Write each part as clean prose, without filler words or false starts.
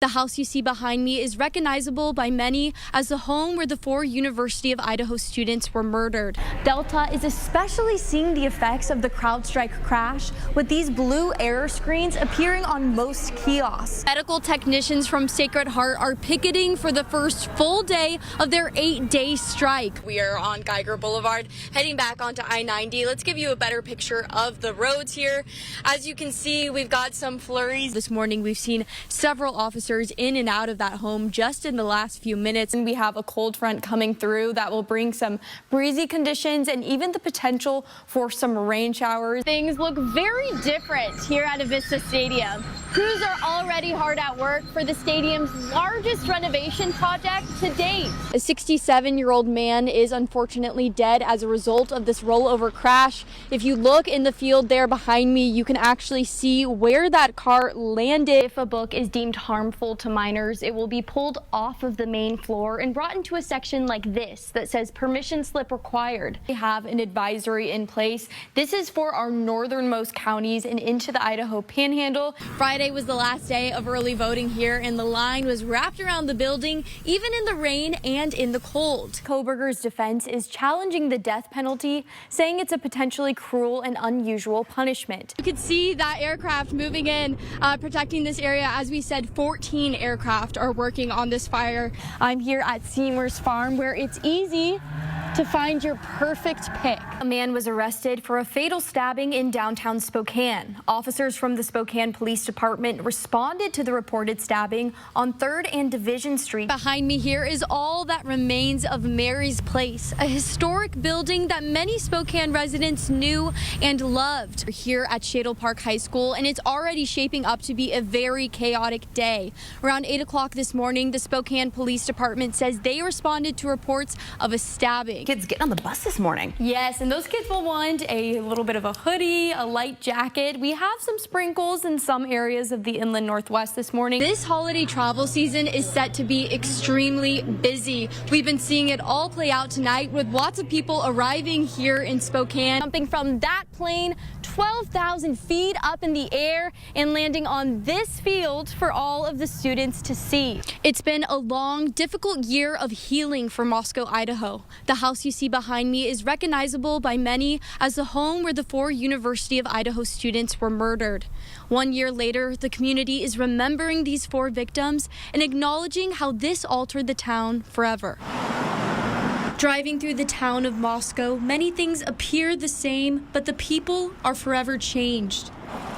The house you see behind me is recognizable by many as the home where the 4 University of Idaho students were murdered. Delta is especially seeing the effects of the CrowdStrike crash, with these blue error screens appearing on most kiosks. Medical technicians from Sacred Heart are picketing for the first full day of their 8-day strike. We are on Geiger Boulevard, heading back onto I-90. Let's give you a better picture of the roads here. As you can see, we've got some flurries. This morning, we've seen several officers in and out of that home just in the last few minutes. And we have a cold front coming through that will bring some breezy conditions and even the potential for some rain showers. Things look very different here at Avista Stadium. Crews are already hard at work for the stadium's largest renovation project to date. A 67-year-old man is unfortunately dead as a result of this rollover crash. If you look in the field there behind me, you can actually see where that car landed. If a book is deemed harmful to minors, it will be pulled off of the main floor and brought into a section like this that says permission slip required. We have an advisory in place. This is for our northernmost counties and into the Idaho Panhandle. Friday was the last day of early voting here, and the line was wrapped around the building, even in the rain and in the cold. Koberger's defense is challenging the death penalty, saying it's a potentially cruel and unusual punishment. You could see that aircraft moving in, protecting this area. As we said, 14 aircraft are working on this fire. I'm here at Seymour's Farm, where it's easy to find your perfect pick. A man was arrested for a fatal stabbing in downtown Spokane. Officers from the Spokane Police Department responded to the reported stabbing on 3rd and Division Street. Behind me here is all that remains of Mary's Place, a historic building that many Spokane residents knew and loved. We're here at Shadle Park High School, and it's already shaping up to be a very chaotic day. Around 8 o'clock this morning, the Spokane Police Department says they responded to reports of a stabbing. Kids getting on the bus this morning. Yes, and those kids will want a little bit of a hoodie, a light jacket. We have some sprinkles in some areas of the inland Northwest this morning. This holiday travel season is set to be extremely busy. We've been seeing it all play out tonight with lots of people arriving here in Spokane, jumping from that plane 12,000 feet up in the air and landing on this field for all of the students to see. It's been a long, difficult year of healing for Moscow, Idaho. The house you see behind me is recognizable by many as the home where the 4 University of Idaho students were murdered. 1 year later, the community is remembering these 4 victims and acknowledging how this altered the town forever. Driving through the town of Moscow, many things appear the same, but the people are forever changed.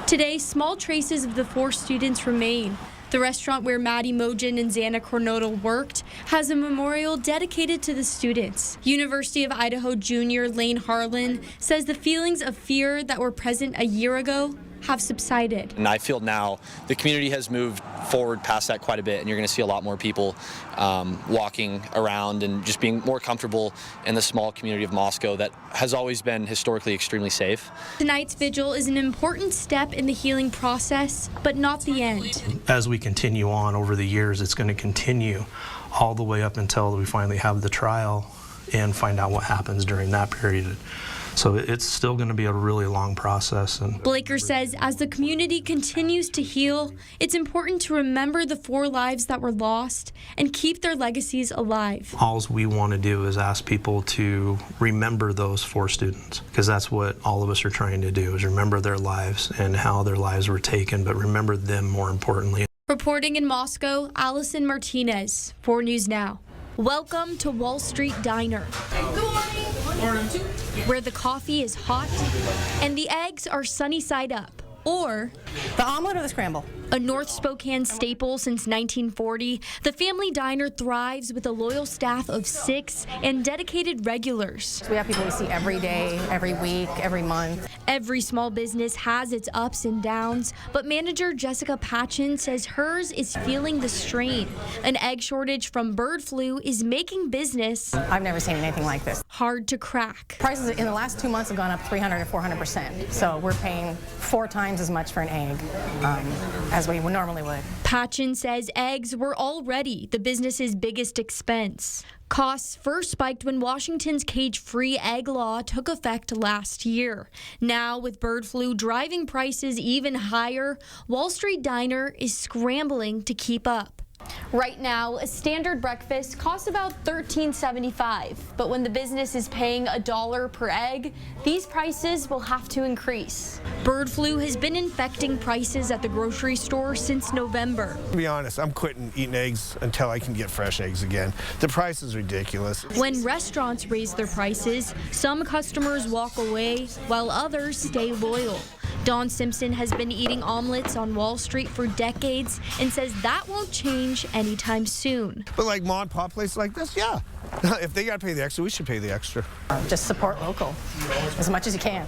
Today, small traces of the 4 students remain. The restaurant where Maddie Mogen and Xana Cornodal worked has a memorial dedicated to the students. University of Idaho junior Lane Harlan says the feelings of fear that were present a year ago have subsided. And I feel now the community has moved forward past that quite a bit, and you're going to see a lot more people walking around and just being more comfortable in the small community of Moscow that has always been historically extremely safe. Tonight's vigil is an important step in the healing process, but not the end. As we continue on over the years, it's going to continue all the way up until we finally have the trial and find out what happens during that period. So it's still going to be a really long process. And Blaker says as the community continues to heal, it's important to remember the 4 lives that were lost and keep their legacies alive. all we want to do is ask people to remember those 4 students, because that's what all of us are trying to do, is remember their lives and how their lives were taken, but remember them more importantly. Reporting in Moscow, Allison Martinez, 4 News Now. Welcome to Wall Street Diner, where the coffee is hot and the eggs are sunny side up, or the omelet or the scramble. A North Spokane staple since 1940, the family diner thrives with a loyal staff of 6 and dedicated regulars. We have people we see every day, every week, every month. Every small business has its ups and downs, but manager Jessica Patchen says hers is feeling the strain. An egg shortage from bird flu is making business I've never seen anything like this. hard to crack. Prices in the last 2 months have gone up 300 to 400%. So we're paying 4 times as much for an egg as we normally would. Patchen says eggs were already the business's biggest expense. Costs first spiked when Washington's cage-free egg law took effect last year. Now, with bird flu driving prices even higher, Wall Street Diner is scrambling to keep up. Right now, a standard breakfast costs about $13.75, but when the business is paying $1 per egg, these prices will have to increase. Bird flu has been infecting prices at the grocery store since November. To be honest, I'm quitting eating eggs until I can get fresh eggs again. The price is ridiculous. When restaurants raise their prices, some customers walk away while others stay loyal. Dawn Simpson has been eating omelets on Wall Street for decades and says that won't change anytime soon. But like mom and pop places like this, yeah. If they got to pay the extra, we should pay the extra. Just support local as much as you can.